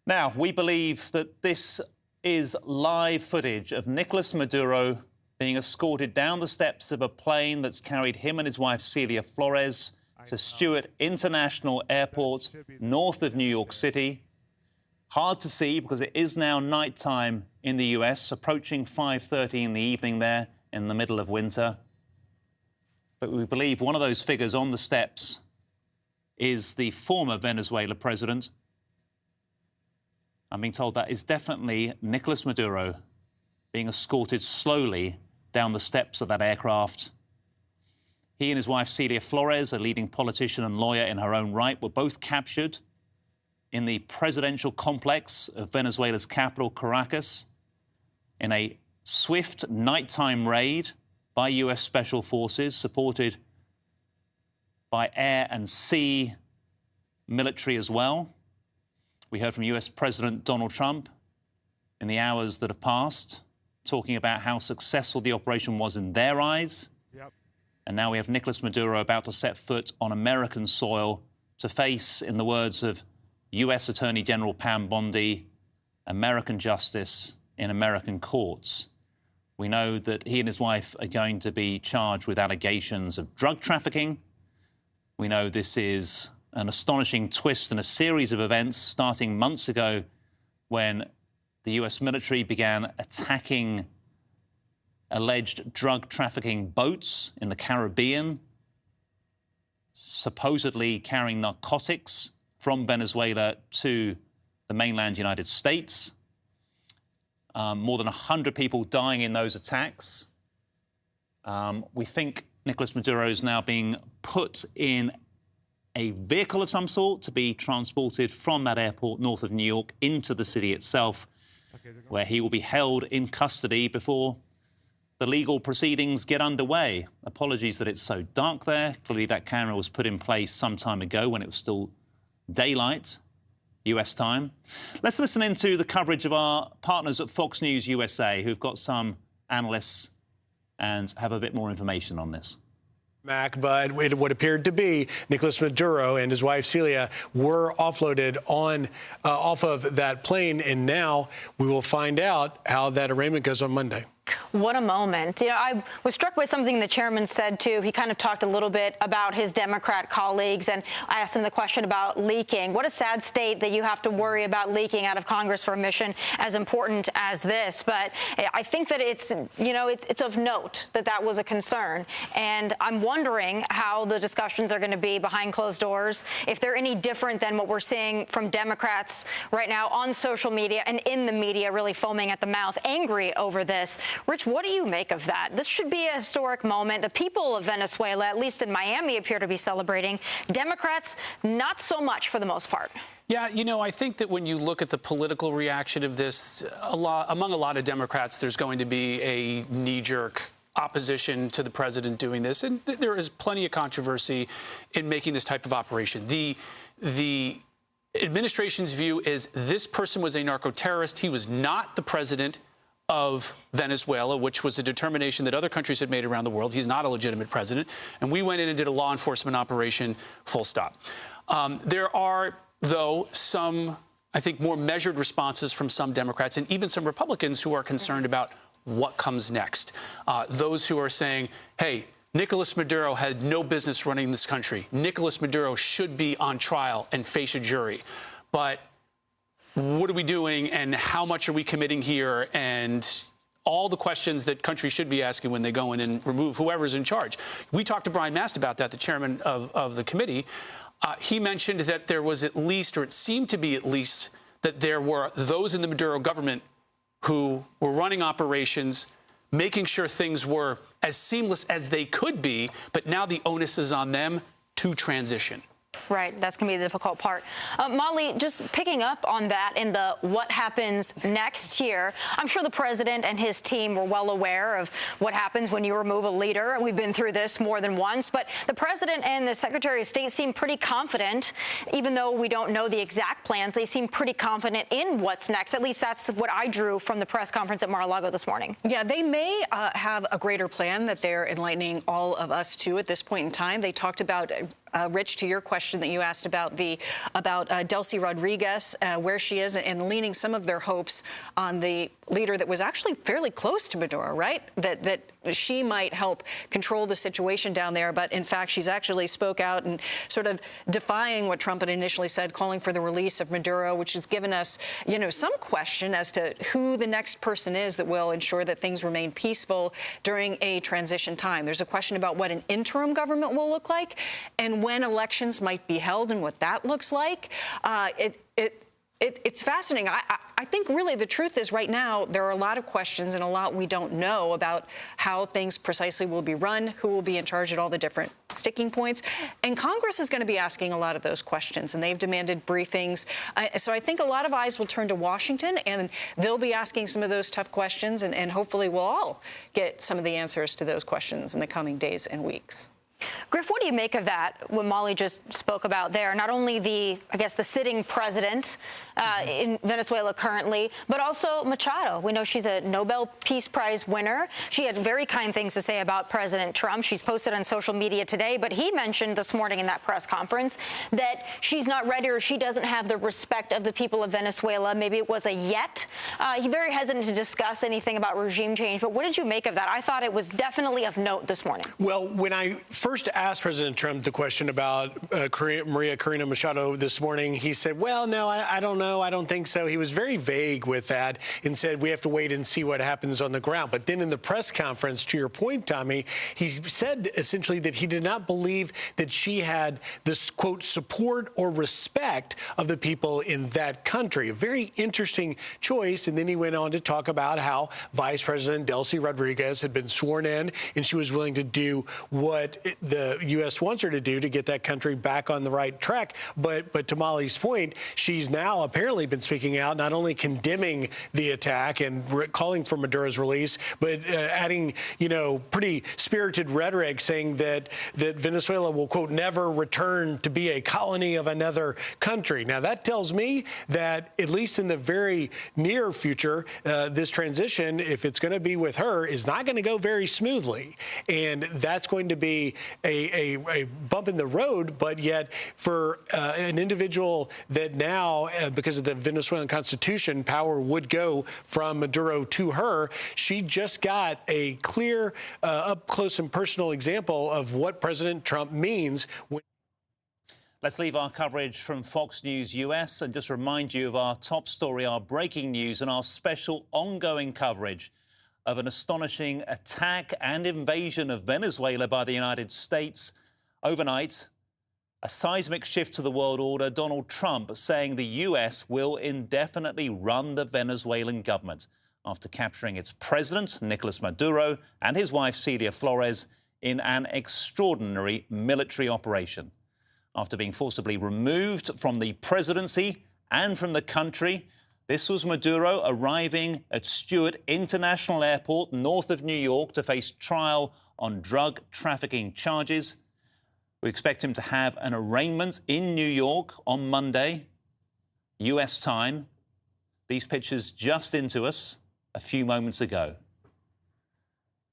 Now, we believe that this is live footage of Nicolas Maduro being escorted down the steps of a plane that's carried him and his wife Celia Flores to Stewart International Airport, north of New York City. Hard to see because it is now nighttime in the US, approaching 5:30 in the evening there in the middle of winter. But we believe one of those figures on the steps is the former Venezuelan president. I'm being told that is definitely Nicolas Maduro being escorted slowly down the steps of that aircraft. He and his wife Celia Flores, a leading politician and lawyer in her own right, were both captured in the presidential complex of Venezuela's capital, Caracas, in a swift nighttime raid by US Special Forces, supported by air and sea military as well. We heard from US President Donald Trump in the hours that have passed, talking about how successful the operation was in their eyes. And now we have Nicolas Maduro about to set foot on American soil to face, in the words of US Attorney General Pam Bondi, American justice in American courts. We know that he and his wife are going to be charged with allegations of drug trafficking. We know this is an astonishing twist in a series of events starting months ago when the US military began attacking alleged drug trafficking boats in the Caribbean, supposedly carrying narcotics from Venezuela to the mainland United States. More than 100 people dying in those attacks. We think Nicolas Maduro is now being put in a vehicle of some sort to be transported from that airport north of New York into the city itself, where he will be held in custody before the legal proceedings get underway. Apologies that it's so dark there. Clearly that camera was put in place some time ago when it was still daylight, US time. Let's listen into the coverage of our partners at Fox News USA, who've got some analysts and have a bit more information on this. Mac, but what appeared to be Nicolas Maduro and his wife Celia were offloaded off of that plane, and now we will find out how that arraignment goes on Monday. What a moment. You know, I was struck by something the chairman said, too. He kind of talked a little bit about his Democrat colleagues, and I asked him the question about leaking. What a sad state that you have to worry about leaking out of Congress for a mission as important as this. But I think that it's, you know, it's of note that that was a concern. And I'm wondering how the discussions are going to be behind closed doors, if they're any different than what we're seeing from Democrats right now on social media and in the media, really foaming at the mouth, angry over this. Rich, what do you make of that? This should be a historic moment. The people of Venezuela, at least in Miami, appear to be celebrating. Democrats, not so much for the most part. Yeah, you know, I think that when you look at the political reaction of this, among a lot of Democrats, there's going to be a knee-jerk opposition to the president doing this. And there is plenty of controversy in making this type of operation. The administration's view is this person was a narco-terrorist. He was not the president of Venezuela, which was a determination that other countries had made around the world. He's not a legitimate president. And we went in and did a law enforcement operation, full stop. There are, though, some, I think, more measured responses from some Democrats and even some Republicans who are concerned about what comes next. Those who are saying, hey, Nicolas Maduro had no business running this country. Nicolas Maduro should be on trial and face a jury. But what are we doing and how much are we committing here? And all the questions that countries should be asking when they go in and remove whoever's in charge. We talked to Brian Mast about that, the chairman of the committee. He mentioned that there was at least, or it seemed to be at least, that there were those in the Maduro government who were running operations, making sure things were as seamless as they could be, but now the onus is on them to transition. Right. That's going to be the difficult part. Molly, just picking up on that in the what happens next year, I'm sure the president and his team were well aware of what happens when you remove a leader. We've been through this more than once. But the president and the Secretary of State seem pretty confident, even though we don't know the exact plans. They seem pretty confident in what's next. At least that's what I drew from the press conference at Mar-a-Lago this morning. Yeah, they may have a greater plan that they're enlightening all of us to at this point in time. They talked about Rich, to your question that you asked about Delcy Rodriguez, where she is, and leaning some of their hopes on the leader that was actually fairly close to Maduro, right? That she might help control the situation down there. But in fact, she's actually spoke out and sort of defying what Trump had initially said, calling for the release of Maduro, which has given us, some question as to who the next person is that will ensure that things remain peaceful during a transition time. There's a question about what an interim government will look like and when elections might be held and what that looks like. It's fascinating. I think really the truth is right now there are a lot of questions and a lot we don't know about how things precisely will be run, who will be in charge at all the different sticking points. And Congress is going to be asking a lot of those questions, and they've demanded briefings. So I think a lot of eyes will turn to Washington, and they'll be asking some of those tough questions, and hopefully we'll all get some of the answers to those questions in the coming days and weeks. Griff, what do you make of that, what Molly just spoke about there? Not only the sitting president in Venezuela currently, but also Machado. We know she's a Nobel Peace Prize winner. She had very kind things to say about President Trump. She's posted on social media today, but he mentioned this morning in that press conference that she's not ready or she doesn't have the respect of the people of Venezuela. Maybe it was a yet. He's very hesitant to discuss anything about regime change, but what did you make of that? I thought it was definitely of note this morning. Well, when I first asked President Trump the question about Maria Corina Machado this morning, he said, well, no, I don't know. I don't think so. He was very vague with that and said we have to wait and see what happens on the ground. But then in the press conference, to your point, Tommy, he said essentially that he did not believe that she had this, quote, support or respect of the people in that country. A very interesting choice. And then he went on to talk about how Vice President Delcy Rodriguez had been sworn in and she was willing to do what the U.S. wants her to do to get that country back on the right track. But to Molly's point, she's now apparently been speaking out, not only condemning the attack and calling for Maduro's release, but adding, pretty spirited rhetoric saying that Venezuela will, quote, never return to be a colony of another country. Now, that tells me that at least in the very near future, this transition, if it's going to be with her, is not going to go very smoothly. And that's going to be a bump in the road, but yet for an individual that now, because of the Venezuelan Constitution, power would go from Maduro to her, she just got a clear, up close and personal example of what President Trump means. Let's leave our coverage from Fox News US and just remind you of our top story, our breaking news and our special ongoing coverage of an astonishing attack and invasion of Venezuela by the United States. Overnight, a seismic shift to the world order, Donald Trump saying the U.S. will indefinitely run the Venezuelan government after capturing its president, Nicolas Maduro, and his wife, Celia Flores, in an extraordinary military operation. After being forcibly removed from the presidency and from the country, this was Maduro arriving at Stewart International Airport north of New York to face trial on drug trafficking charges. We expect him to have an arraignment in New York on Monday, U.S. time. These pictures just into us a few moments ago.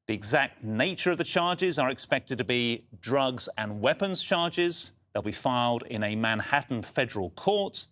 The exact nature of the charges are expected to be drugs and weapons charges. They'll be filed in a Manhattan federal court.